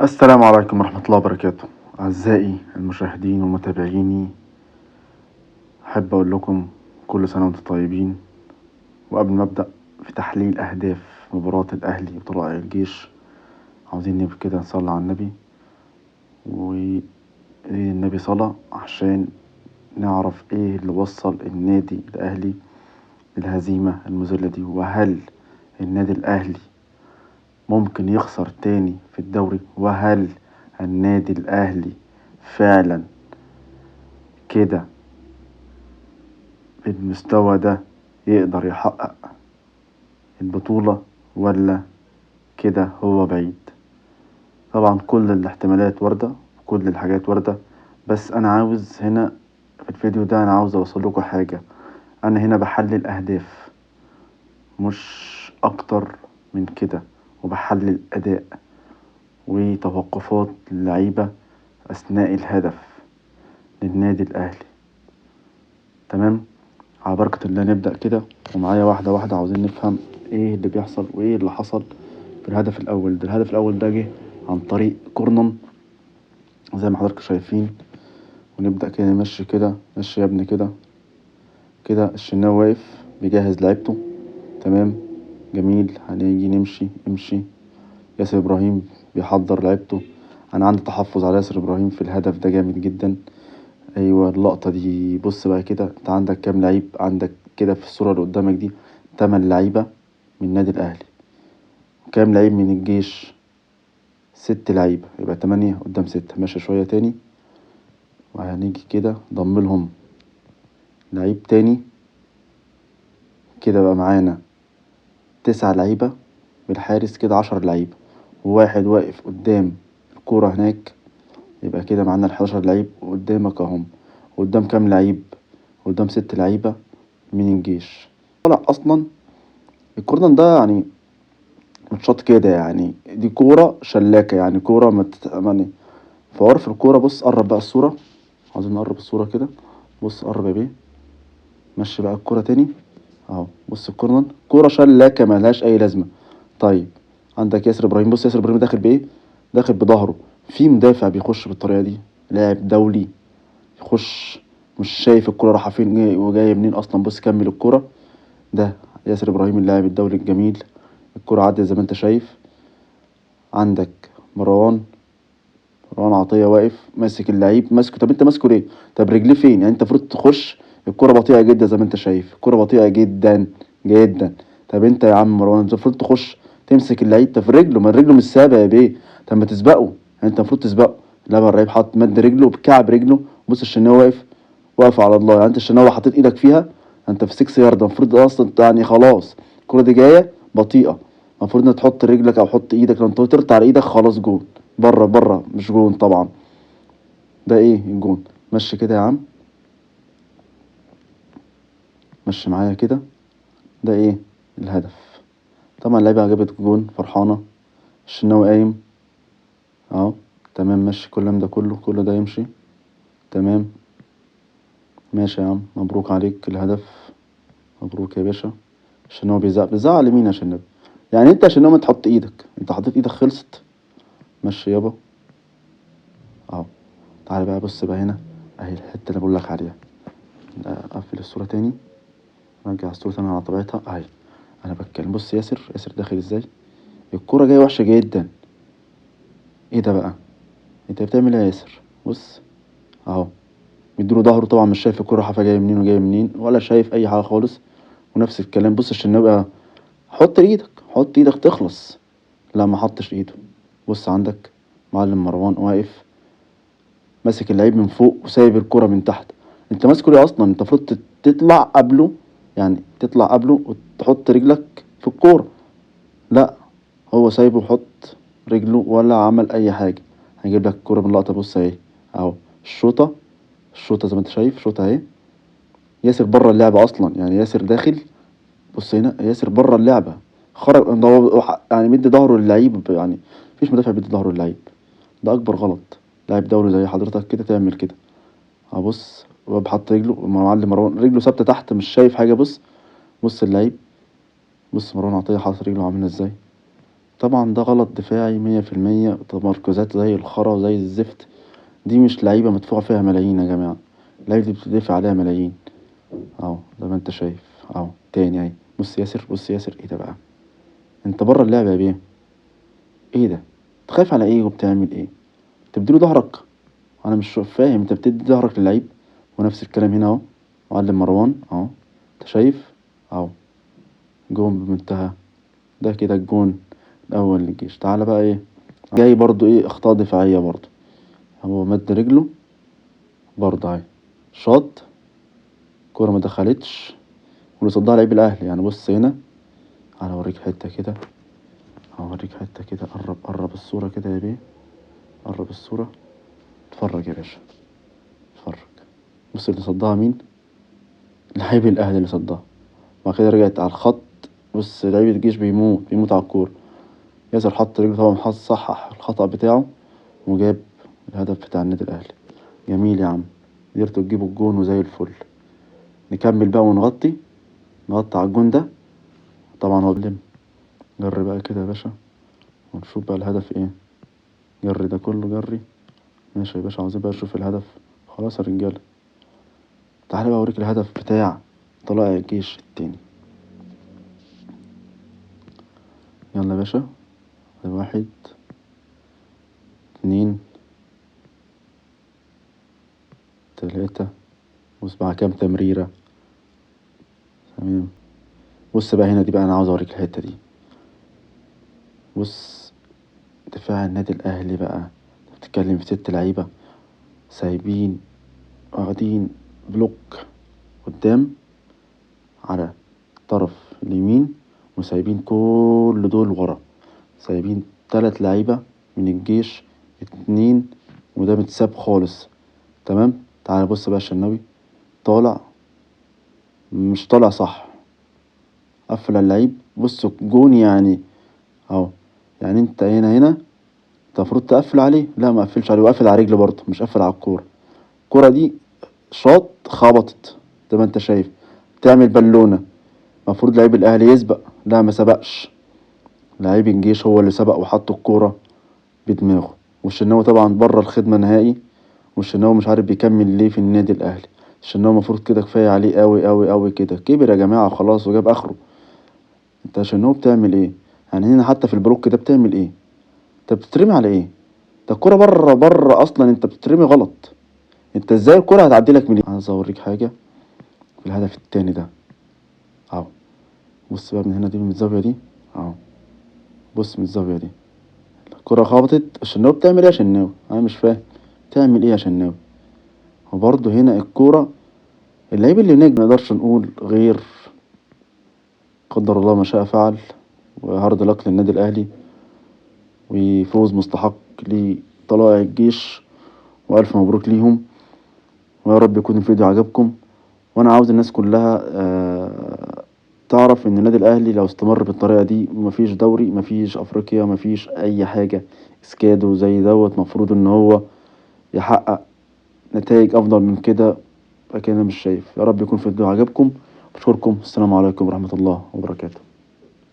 السلام عليكم ورحمة الله وبركاته. أعزائي المشاهدين ومتابعيني، أحب أقول لكم كل سنة وأنتم طيبين. وقبل ما أبدأ في تحليل أهداف مباراة الأهلي وطلائع الجيش، عاوزين نبقى كده نصلي على النبي ونريد النبي صلاة عشان نعرف إيه اللي وصل النادي الأهلي للهزيمة المذلة دي، وهل النادي الأهلي ممكن يخسر تاني في الدوري، وهل النادي الأهلي فعلا كده بالمستوى ده يقدر يحقق البطولة، ولا كده هو بعيد. طبعا كل الاحتمالات واردة وكل الحاجات واردة، بس أنا عاوز هنا في الفيديو ده أنا عاوز أوصل لكم حاجة. أنا هنا بحلل أهداف مش أكتر من كده، وبحلل أداء وتوقفات اللعيبة أثناء الهدف للنادي الأهلي. تمام، على بركة الله نبدأ كده ومعايا واحدة واحدة. عاوزين نفهم ايه اللي بيحصل وايه اللي حصل في الهدف الأول ده. الهدف الأول ده جه عن طريق كورنر زي ما حضراتكم شايفين. ونبدأ كده نمشي كده، مشي يا ابني كده كده. الشناوي واقف بيجهز لعيبته، تمام، جميل. هنيجي نمشي امشي. ياسر إبراهيم بيحضر لعيبته. أنا عندي تحفظ على ياسر إبراهيم في الهدف ده جامد جدا. ايوه اللقطة دي، بص بقى كده، انت عندك كام لعيب؟ عندك كده في الصورة اللي قدامك دي 8 لعيبة من النادي الاهلي. كام لعيب من الجيش؟ 6 لعيبة، يبقى 8 قدام 6. ماشي شوية تاني وهنيجي كده ضم لهم لعيب تاني. كده بقى معانا 9 لعيبة بالحارس، كده 10 لعيبة، وواحد واقف قدام الكورة هناك. يبقى كده معانا ال11 لعيب قدامك اهم. قدام كام لعيب؟ قدام 6 لعيبة من الجيش. طلع اصلا الكوردن ده يعني ماتشات كده، يعني دي كورة شلاكة، يعني كورة يعني فور في الكورة. بص قرب بقى الصورة، عاوزين نقرب الصورة كده. بص قرب يا بيه، مشي بقى الكورة تاني اهو. بص الكورنر كورة شلاكة ملهاش أي لازمة. طيب عندك ياسر إبراهيم، بص ياسر إبراهيم داخل بإيه؟ داخل بظهره. في مدافع بيخش بالطريقة دي؟ لاعب دولي يخش مش شايف الكورة رايحة فين وجاية منين أصلا. بص كمل الكورة. ده ياسر إبراهيم اللاعب الدولي الجميل. الكورة عدت زي ما انت شايف. عندك مروان عطية واقف ماسك اللعيب، ماسكه. طب انت ماسكه ليه؟ طب رجليه فين؟ يعني انت المفروض تخش. الكرة بطيئة جدا زي ما انت شايف، الكرة بطيئة جدا جدا. طب انت يا عم مروان، انت المفروض تخش تمسك اللعيب. طب في رجله، ما رجله مش سابقة يا بيه. طب ما تسبقه، يعني انت المفروض تسبقه. لا بقى اللعيب حاطط مد رجله بكعب رجله. بص الشناوي واقف على الله. يعني انت الشناوي حطيت ايدك فيها، انت في 6 يارد المفروض اصلا، يعني خلاص الكرة دي جاية بطيئة. المفروض انك تحط رجلك او حط ايدك. لو انت ترت على ايدك خلاص جون. بره مش جون طبعا. ده ايه الجون؟ مشي كده يا عم، مشي معايا كده. ده ايه؟ الهدف. طبعا اللعيبة جابت جون فرحانة. الشناوي قايم اهو. تمام ماشي، كل ده كله ده يمشي. تمام ماشي يا عم، مبروك عليك الهدف، مبروك يا باشا. الشناوي بيزعل مين يا شناوي؟ يعني انت يا شناوي ما تحط ايدك، انت حطيت ايدك خلصت. مشي يابا اهو. تعالى بقى بص بقى هنا، اهي الحتة اللي بقولك عليها. اقفل الصورة تاني، رجع الصورة تاني على طبيعتها اهي. انا بتكلم، بص ياسر داخل ازاي. الكورة جاية وحشة جدا. ايه ده بقى؟ انت بتعمل ايه يا ياسر؟ بص اهو، مديله ظهره طبعا، مش شايف الكورة حافة جاية منين وجاية منين، ولا شايف اي حاجة خالص. ونفس الكلام. بص الشناوي بقى، حط ايدك تخلص. لا ما حطش ايده. بص عندك معلم مروان واقف ماسك اللعيب من فوق وسايب الكرة من تحت. انت ماسكه ليه اصلا؟ انت المفروض تطلع قبله، يعني تطلع قبله وتحط رجلك في الكورة. لا، هو سايبه يحط رجله ولا عمل اي حاجة. هجيب لك الكورة من اللقطة. بص اهي اهو. الشوطة، الشوطة زي ما انت شايف، شوطة اهي. ياسر بره اللعبة اصلا، يعني ياسر داخل. بص هنا ياسر بره اللعبة، خرج ده يعني مدي ظهره للعيب. يعني مفيش مدافع بيدي ظهره للعيب، ده اكبر غلط. لاعب دولي زي حضرتك كده تعمل كده. ابص الواد حط رجله، معلم مروان رجله ثابته تحت مش شايف حاجه. بص اللعيب، بص مروان عطيه حاطط رجله عامله ازاي. طبعا ده غلط دفاعي 100%، تمركزات زي الخرا وزي الزفت. دي مش لعيبة مدفوع فيها ملايين يا جماعة، اللعيبة دي بتدفع عليها ملايين. اهو زي ما انت شايف، اهو تاني اهي. بص ياسر، بص ياسر، ايه ده بقى؟ انت بره اللعبة يا بيه. ايه ده؟ تخاف على ايه وبتعمل ايه؟ تديله ظهرك؟ انا مش فاهم، انت بتدي ظهرك للعيب؟ ونفس الكلام هنا اهو. معلم مروان اهو، انت شايف؟ اهو جون بمنتهى. ده كده الجون الاول للجيش. تعالى بقى ايه جاي برضو، ايه اخطاء دفاعية برضو. هو مد رجله برضه اهي، شاط، كورة ما دخلتش، واللي صدها لعيب الاهلي. يعني بص هنا، انا اوريك حتة كده، هوريك حتة كده. قرب قرب الصورة كده يا بيه، قرب الصورة. اتفرج يا باشا، اتفرج. بص اللي صدها مين؟ لعيب الاهلي اللي صدها. وبعد كده رجعت على الخط. بص لعيب الجيش بيموت بيموت على الكورة. ياسر حط رجله طبعا، حط صحح الخطأ بتاعه وجاب الهدف بتاع النادي الاهلي. جميل يا عم، قدرتوا تجيبوا الجون وزي الفل. نكمل بقى ونغطي، نغطي على الجون ده. طبعا هو بلم. جري بقى كده يا باشا، ونشوف بقى الهدف ايه. جري ده كله جري. ماشي يا باشا، عاوزين بقى نشوف الهدف. خلاص يا رجالة، تعالى بقى اوريك الهدف بتاع طلائع الجيش التاني. يلا يا باشا، 1 2 3. بص مع كام تمريرة. تمام. بص بقى هنا، دي بقى انا عاوز اوريك الحتة دي. بص دفاع النادي الاهلي بقى، بتتكلم في 6 لعيبة سايبين، واخدين بلوك قدام على الطرف اليمين، وسايبين كل دول ورا. سايبين 3 لعيبة من الجيش، 2، وده متساب خالص. تمام. تعال بص بقى الشناوي طالع، مش طالع صح، قفل اللعيب. بص الجون يعني اهو. يعني انت هنا انت المفروض تقفل عليه، لا ما قفلش عليه، وقفل على رجله برضه، مش قفل على الكورة. الكورة دي شاط خبطت زي ما انت شايف، تعمل بالونة. المفروض لعيب الاهلي يسبق، لا ما سبقش. لعيب الجيش هو اللي سبق وحط الكورة بدماغه. والشناوي طبعا بره الخدمة نهائي. والشناوي مش عارف بيكمل ليه في النادي الاهلي. الشناوي المفروض كده كفاية عليه قوي قوي قوي كده، كبر يا جماعة خلاص وجاب اخره. انت يا شناوي بتعمل ايه؟ يعني هنا حتى في البلوك ده بتعمل ايه؟ انت بتترمي على ايه؟ ده الكورة بره بره اصلا، انت بتترمي غلط. انت ازاي الكورة هتعديلك من؟ عايز اوريك حاجة في الهدف التاني ده اهو. بص بقى من هنا، دي من الزاوية دي اهو. بص من الزاوية دي الكرة خبطت. الشناوي بتعمل ايه يا شناوي؟ انا مش فاهم، تعمل ايه يا شناوي؟ وبرضه هنا الكورة، اللعيب اللي هناك منقدرش نقول غير قدر الله ما شاء فعل. وهارد لك للنادي الأهلي، وفوز مستحق لطلائع الجيش، وألف مبروك ليهم. ويا رب يكون الفيديو عجبكم. وأنا عاوز الناس كلها تعرف إن النادي الأهلي لو استمر بالطريقة دي مفيش دوري، مفيش أفريقيا، مفيش أي حاجة. اسكادو زي دوت مفروض إن هو يحقق نتائج أفضل من كده. لكن أنا مش شايف. يا رب يكون الفيديو عجبكم. بشكركم، السلام عليكم ورحمة الله وبركاته.